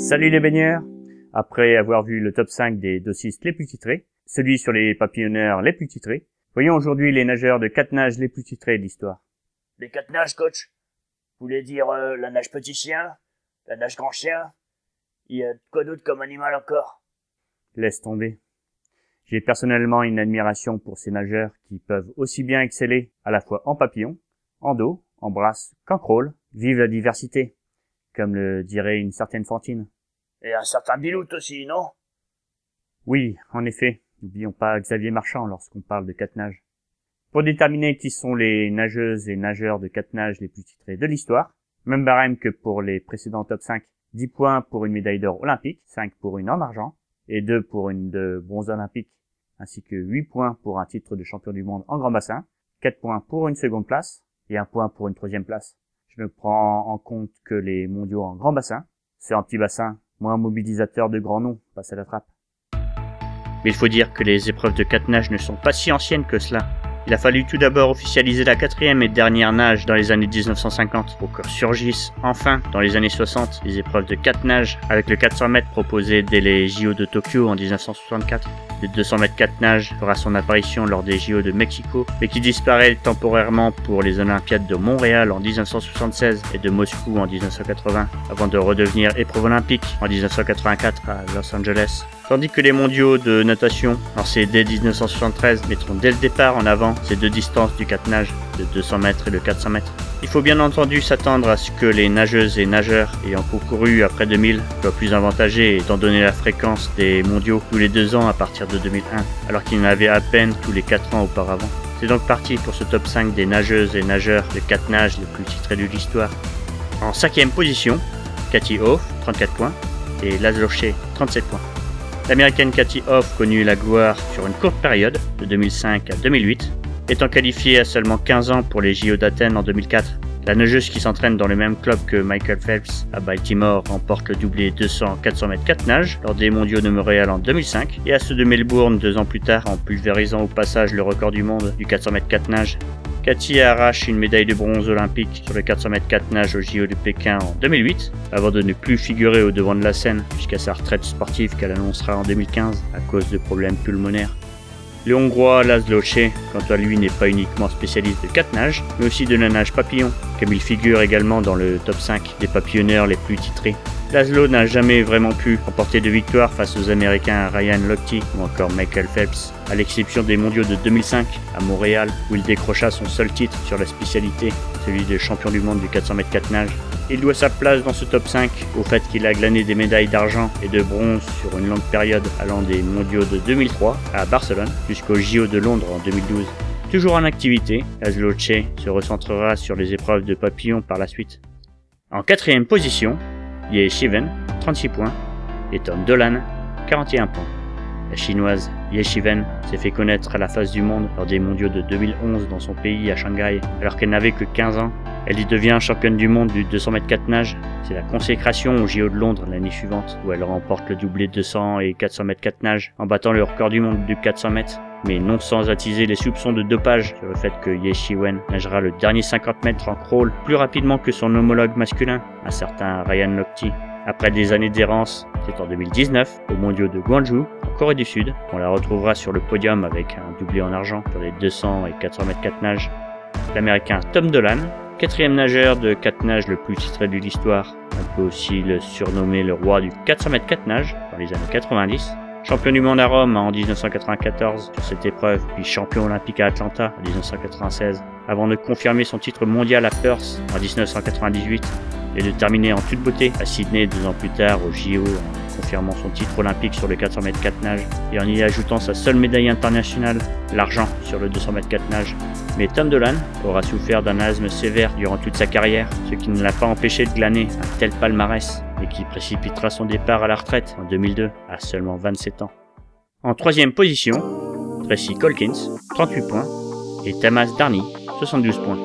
Salut les baigneurs! Après avoir vu le top 5 des dossistes les plus titrés, celui sur les papillonneurs les plus titrés, voyons aujourd'hui les nageurs de 4 nages les plus titrés de l'histoire. Les 4 nages, coach? Vous voulez dire la nage petit chien, la nage grand chien? Il y a quoi d'autre comme animal encore? Laisse tomber. J'ai personnellement une admiration pour ces nageurs qui peuvent aussi bien exceller à la fois en papillon, en dos, en brasse qu'en crawl. Vive la diversité, comme le dirait une certaine Fantine. Et un certain Bilout aussi, non? Oui, en effet, n'oublions pas Xavier Marchand lorsqu'on parle de 4 nages. Pour déterminer qui sont les nageuses et nageurs de 4 nages les plus titrés de l'histoire, même barème que pour les précédents top 5, 10 points pour une médaille d'or olympique, 5 pour une en argent, et 2 pour une de bronze olympique, ainsi que 8 points pour un titre de champion du monde en grand bassin, 4 points pour une seconde place, et 1 point pour une troisième place. Je ne prends en compte que les mondiaux en grand bassin. C'est en petit bassin, moins mobilisateur de grands noms, passe à la trappe. Mais il faut dire que les épreuves de 4 nages ne sont pas si anciennes que cela. Il a fallu tout d'abord officialiser la 4e et dernière nage dans les années 1950 pour que surgissent enfin dans les années 60 les épreuves de 4 nages avec le 400 mètres proposé dès les JO de Tokyo en 1964. Le 200 mètres 4 nages fera son apparition lors des JO de Mexico mais qui disparaît temporairement pour les Olympiades de Montréal en 1976 et de Moscou en 1980 avant de redevenir épreuve olympique en 1984 à Los Angeles. Tandis que les mondiaux de natation, lancés dès 1973, mettront dès le départ en avant ces deux distances du 4 nages, le 200 mètres et le 400 mètres. Il faut bien entendu s'attendre à ce que les nageuses et nageurs ayant concouru après 2000 soient plus avantagés étant donné la fréquence des mondiaux tous les 2 ans à partir de 2001, alors qu'ils n'avaient à peine tous les 4 ans auparavant. C'est donc parti pour ce top 5 des nageuses et nageurs de 4 nages les plus titrés de l'histoire. En 5e position, Katie Hoff, 34 points, et Laszlo Shea, 37 points. L'américaine Katie Hoff connut la gloire sur une courte période, de 2005 à 2008, étant qualifiée à seulement 15 ans pour les JO d'Athènes en 2004. La nageuse qui s'entraîne dans le même club que Michael Phelps à Baltimore remporte le doublé 200-400 mètres 4 nages lors des mondiaux de Montréal en 2005 et à ceux de Melbourne 2 ans plus tard en pulvérisant au passage le record du monde du 400 mètres 4 nages. Katie arrache une médaille de bronze olympique sur le 400 mètres 4 nages au JO de Pékin en 2008, avant de ne plus figurer au devant de la scène jusqu'à sa retraite sportive qu'elle annoncera en 2015 à cause de problèmes pulmonaires. Le Hongrois Laszlo Shea, quant à lui, n'est pas uniquement spécialiste de 4 nages, mais aussi de la nage papillon, comme il figure également dans le top 5 des papillonneurs les plus titrés. Laszlo n'a jamais vraiment pu remporter de victoire face aux Américains Ryan Lochte ou encore Michael Phelps, à l'exception des mondiaux de 2005 à Montréal, où il décrocha son seul titre sur la spécialité, celui de champion du monde du 400 mètres 4 nages. Il doit sa place dans ce top 5 au fait qu'il a glané des médailles d'argent et de bronze sur une longue période allant des mondiaux de 2003 à Barcelone jusqu'aux JO de Londres en 2012. Toujours en activité, Laszlo Shea se recentrera sur les épreuves de papillon par la suite. En 4e position, Ye Shiwen, 36 points, et Tom Dolan, 41 points. La chinoise Ye Shiwen s'est fait connaître à la face du monde lors des mondiaux de 2011 dans son pays à Shanghai, alors qu'elle n'avait que 15 ans. Elle y devient championne du monde du 200 mètres 4 nages. C'est la consécration au JO de Londres l'année suivante, où elle remporte le doublé 200 et 400 mètres 4 nages, en battant le record du monde du 400 mètres. Mais non sans attiser les soupçons de dopage sur le fait que Ye Shiwen nagera le dernier 50 mètres en crawl plus rapidement que son homologue masculin, un certain Ryan Lochte. Après des années d'errance, c'est en 2019, au mondiaux de Gwangju, en Corée du Sud, qu'on la retrouvera sur le podium avec un doublé en argent sur les 200 et 400 mètres 4 nages. L'américain Tom Dolan, 4e nageur de 4 nages le plus titré de l'histoire, on peut aussi le surnommer le roi du 400 mètres 4 nages dans les années 90, champion du monde à Rome en 1994 sur cette épreuve, puis champion olympique à Atlanta en 1996, avant de confirmer son titre mondial à Perth en 1998 et de terminer en toute beauté à Sydney 2 ans plus tard au JO en confirmant son titre olympique sur le 400 mètres 4 nages et en y ajoutant sa seule médaille internationale, l'argent sur le 200 mètres 4 nages. Mais Tom Dolan aura souffert d'un asthme sévère durant toute sa carrière, ce qui ne l'a pas empêché de glaner un tel palmarès et qui précipitera son départ à la retraite en 2002 à seulement 27 ans. En 3e position, Tracy Colkins, 38 points, et Tamas Darny, 72 points.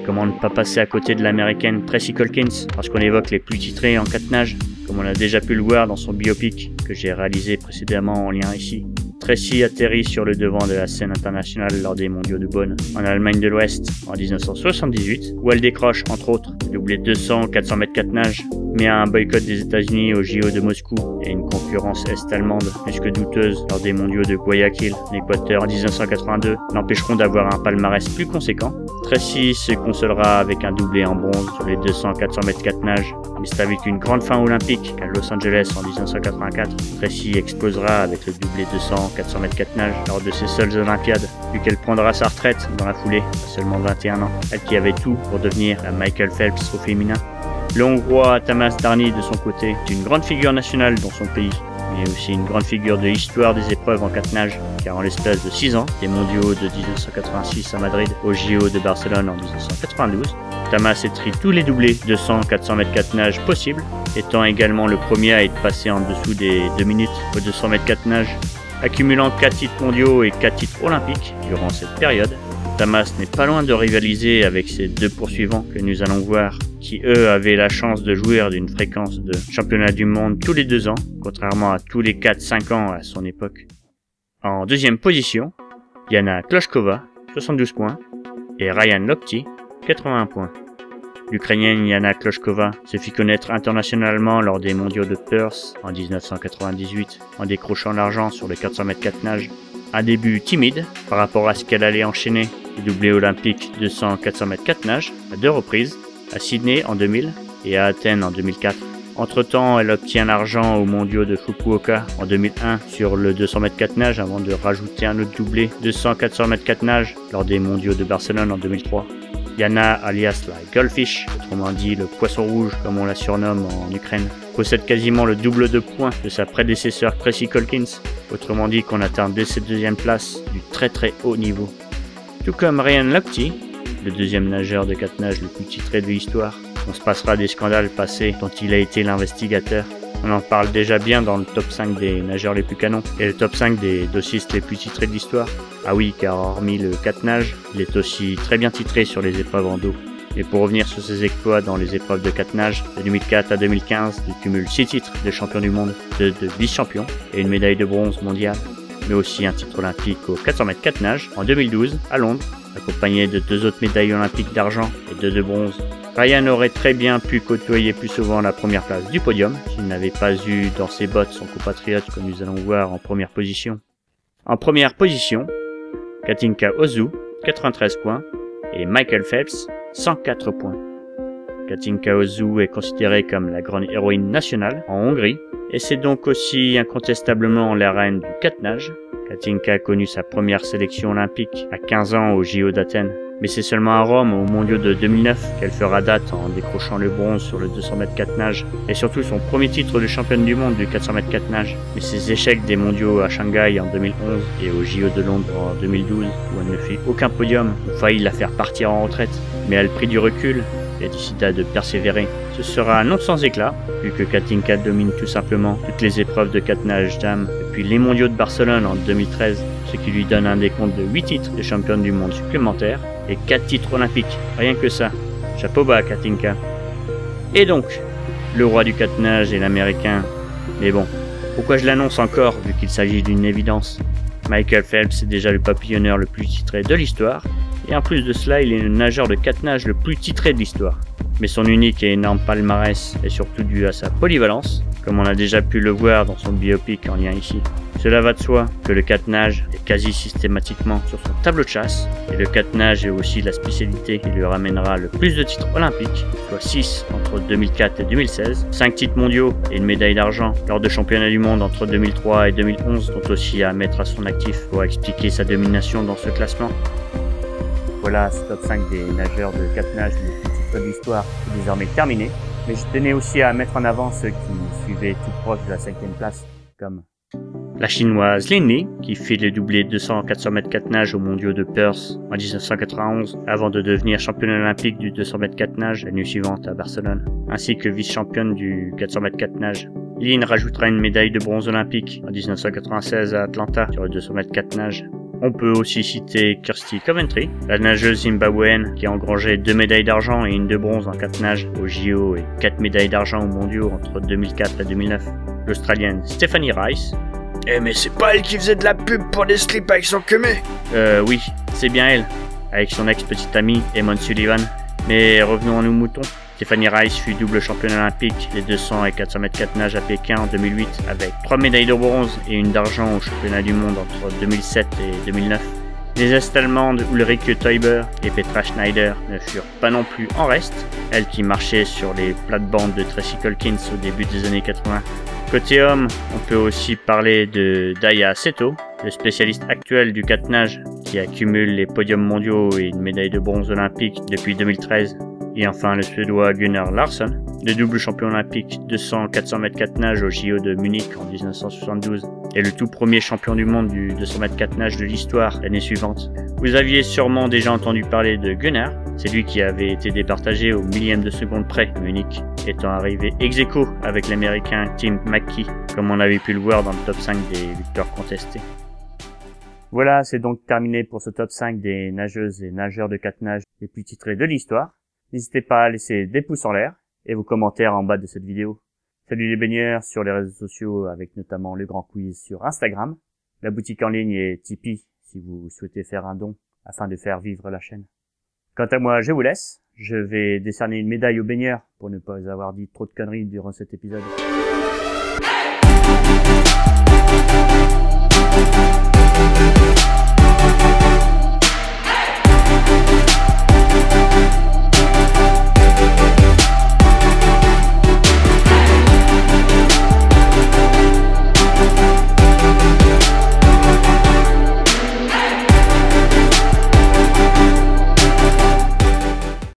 Comment ne pas passer à côté de l'américaine Tracy Colkins lorsqu'on évoque les plus titrés en 4 nages, comme on a déjà pu le voir dans son biopic que j'ai réalisé précédemment en lien ici. Tracy atterrit sur le devant de la scène internationale lors des mondiaux de Bonn, en Allemagne de l'Ouest, en 1978, où elle décroche, entre autres, le doublé 200, 400 mètres 4 nages, mais à un boycott des États-Unis au JO de Moscou et une concurrence est-allemande plus que douteuse lors des mondiaux de Guayaquil, en Équateur, en 1982, l'empêcheront d'avoir un palmarès plus conséquent. Tracy se consolera avec un doublé en bronze sur les 200, 400 mètres 4 nages, mais c'est avec une grande fin olympique à Los Angeles en 1984. Tracy explosera avec le doublé 200, 400 mètres 4 nages lors de ses seules Olympiades, vu qu'elle prendra sa retraite dans la foulée, à seulement 21 ans, elle qui avait tout pour devenir la Michael Phelps au féminin. Le Hongrois Tamás Dárny, de son côté, est une grande figure nationale dans son pays, mais aussi une grande figure de l'histoire des épreuves en 4 nages, car en l'espace de 6 ans, des mondiaux de 1986 à Madrid, au JO de Barcelone en 1992, Tamás étrit tous les doublés 200, 400 mètres 4 nages possibles, étant également le premier à être passé en dessous des 2 minutes aux 200 mètres 4 nages, accumulant 4 titres mondiaux et 4 titres olympiques durant cette période. Tamás n'est pas loin de rivaliser avec ses deux poursuivants que nous allons voir, qui eux avaient la chance de jouir d'une fréquence de championnat du monde tous les 2 ans, contrairement à tous les 4-5 ans à son époque. En deuxième position, Jana Klošková, 72 points, et Ryan Lochte, 81 points. L'Ukrainienne Jana Klošková se fit connaître internationalement lors des mondiaux de Perth en 1998 en décrochant l'argent sur les 400 mètres 4 nages. Un début timide par rapport à ce qu'elle allait enchaîner, le doublé olympique 200, 400 mètres 4 nages à 2 reprises, à Sydney en 2000 et à Athènes en 2004. Entre-temps, elle obtient l'argent aux mondiaux de Fukuoka en 2001 sur le 200 mètres 4 nages avant de rajouter un autre doublé 200, 400 mètres 4 nages lors des mondiaux de Barcelone en 2003. Jana, alias la Goldfish, autrement dit le poisson rouge comme on la surnomme en Ukraine, possède quasiment le double de points de sa prédécesseur Tracy Colkins, autrement dit qu'on atteint dès cette deuxième place du très haut niveau. Tout comme Ryan Lochte, le deuxième nageur de 4 nages le plus titré de l'histoire, on se passera des scandales passés dont il a été l'investigateur. On en parle déjà bien dans le top 5 des nageurs les plus canons et le top 5 des dossistes les plus titrés de l'histoire. Ah oui, car hormis le 4 nages, il est aussi très bien titré sur les épreuves en dos. Et pour revenir sur ses exploits dans les épreuves de 4 nages, de 2004 à 2015, il cumule 6 titres de champion du monde, 2 de vice-champion et une médaille de bronze mondiale, mais aussi un titre olympique aux 400 mètres 4 nages en 2012 à Londres, accompagné de 2 autres médailles olympiques d'argent et 2 de bronze. Ryan aurait très bien pu côtoyer plus souvent la première place du podium s'il n'avait pas eu dans ses bottes son compatriote que nous allons voir en première position. En première position, Katinka Hosszú, 93 points, et Michael Phelps, 104 points. Katinka Hosszú est considérée comme la grande héroïne nationale en Hongrie, et c'est donc aussi incontestablement la reine du 4 nages. Katinka a connu sa première sélection olympique à 15 ans au JO d'Athènes. Mais c'est seulement à Rome, aux mondiaux de 2009, qu'elle fera date en décrochant le bronze sur le 200 mètres 4 nages, et surtout son premier titre de championne du monde du 400 mètres 4 nages. Mais ses échecs des mondiaux à Shanghai en 2011 et au JO de Londres en 2012, où elle ne fit aucun podium, ont failli la faire partir en retraite. Mais elle prit du recul et décida de persévérer. Ce sera non sans éclat, vu que Katinka domine tout simplement toutes les épreuves de 4 nages dames depuis les mondiaux de Barcelone en 2013, ce qui lui donne un décompte de 8 titres de championne du monde supplémentaires et 4 titres olympiques. Rien que ça. Chapeau bas, Katinka. Et donc, le roi du 4 nages est l'américain. Mais bon, pourquoi je l'annonce encore, vu qu'il s'agit d'une évidence? Michael Phelps est déjà le papillonneur le plus titré de l'histoire, et en plus de cela, il est le nageur de 4 nages le plus titré de l'histoire. Mais son unique et énorme palmarès est surtout dû à sa polyvalence, comme on a déjà pu le voir dans son biopic en lien ici. Cela va de soi que le 4 nages est quasi systématiquement sur son tableau de chasse, et le 4 nages est aussi la spécialité qui lui ramènera le plus de titres olympiques, soit 6 entre 2004 et 2016, 5 titres mondiaux et une médaille d'argent lors de championnats du monde entre 2003 et 2011 sont aussi à mettre à son actif pour expliquer sa domination dans ce classement. Voilà, ce top 5 des nageurs de 4 nages les plus titrés de l'histoire est désormais terminé, mais je tenais aussi à mettre en avant ceux qui suivaient tout proche de la 5e place, comme la chinoise Lin Li, qui fit le doublé 200-400 mètres 4 nages aux mondiaux de Perth en 1991, avant de devenir championne olympique du 200 mètres 4 nages l'année suivante à Barcelone, ainsi que vice-championne du 400 mètres 4 nages. Lin rajoutera une médaille de bronze olympique en 1996 à Atlanta sur le 200 mètres 4 nages. On peut aussi citer Kirsty Coventry, la nageuse zimbabwéenne qui a engrangé 2 médailles d'argent et une de bronze en 4 nages au JO et 4 médailles d'argent aux mondiaux entre 2004 et 2009. L'Australienne Stephanie Rice, Eh mais c'est pas elle qui faisait de la pub pour des slips avec son cumé? Oui, c'est bien elle, avec son ex-petite amie, Eamon Sullivan. Mais revenons à nos moutons. Stephanie Rice fut double championne olympique des 200 et 400 mètres 4 nages à Pékin en 2008 avec 3 médailles de bronze et une d'argent au championnat du monde entre 2007 et 2009. Les Est-Allemandes Ulrike Teuber et Petra Schneider ne furent pas non plus en reste, elles qui marchaient sur les plates-bandes de Tracy Colkins au début des années 80. Côté homme, on peut aussi parler de Daya Seto, le spécialiste actuel du 4 nages qui accumule les podiums mondiaux et une médaille de bronze olympique depuis 2013. Et enfin le Suédois Gunnar Larsson, le double champion olympique 200-400 mètres 4 nages au JO de Munich en 1972 et le tout premier champion du monde du 200 mètres 4 nages de l'histoire l'année suivante. Vous aviez sûrement déjà entendu parler de Gunnar, c'est lui qui avait été départagé au millième de seconde près à Munich, étant arrivé ex-aequo avec l'américain Tim McKee, comme on avait pu le voir dans le top 5 des victoires contestées. Voilà, c'est donc terminé pour ce top 5 des nageuses et nageurs de 4 nages les plus titrés de l'histoire. N'hésitez pas à laisser des pouces en l'air et vos commentaires en bas de cette vidéo. Salut les baigneurs sur les réseaux sociaux avec notamment le grand quiz sur Instagram, la boutique en ligne et Tipeee si vous souhaitez faire un don afin de faire vivre la chaîne. Quant à moi, je vous laisse. Je vais décerner une médaille aux baigneurs pour ne pas avoir dit trop de conneries durant cet épisode.